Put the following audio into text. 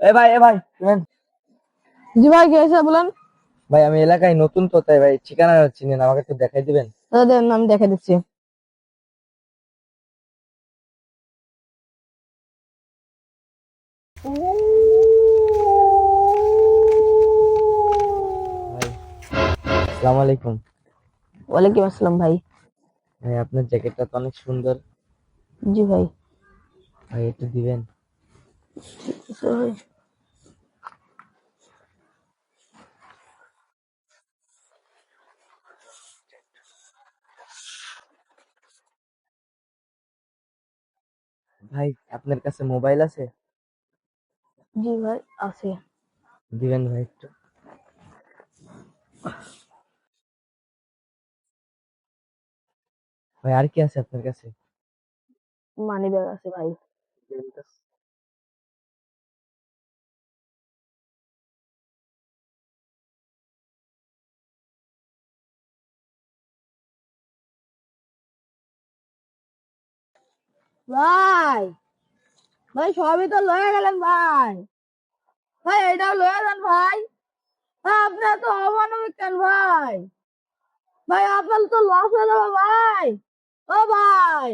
এ ভাই শুনেন। জি ভাই, কি হয়েছে বলেন। ভাই আমি এলাকায় নতুন তো, তাই ভাই ঠিকানা চিনেন, আমাকে একটু দেখাই দিবেন? দাদা দেন, আমি দেখে দিচ্ছি। ভাই আসসালামু আলাইকুম। ওয়ালাইকুম আসসালাম ভাই। ভাই আপনার জ্যাকেটটা তো অনেক সুন্দর, জি ভাই। ভাই একটু দিবেন? আচ্ছা ভাই। ভাই আপনার কাছে মোবাইল আছে? জি ভাই, আছে। দিবেন ভাই একটু? ভাই আর কি আছে আপনার কাছে? মানি ব্যাগ আছে ভাই। দিবেন তো? ভাই, ভাই সবই তো লয়ে গেলেন ভাই। ভাই এটাও লয়ে যান ভাই। ভাই আপনি তো অমানবিক কেন ভাই? ভাই আপনার তো লস হয়ে যাবে ভাই। ও ভাই,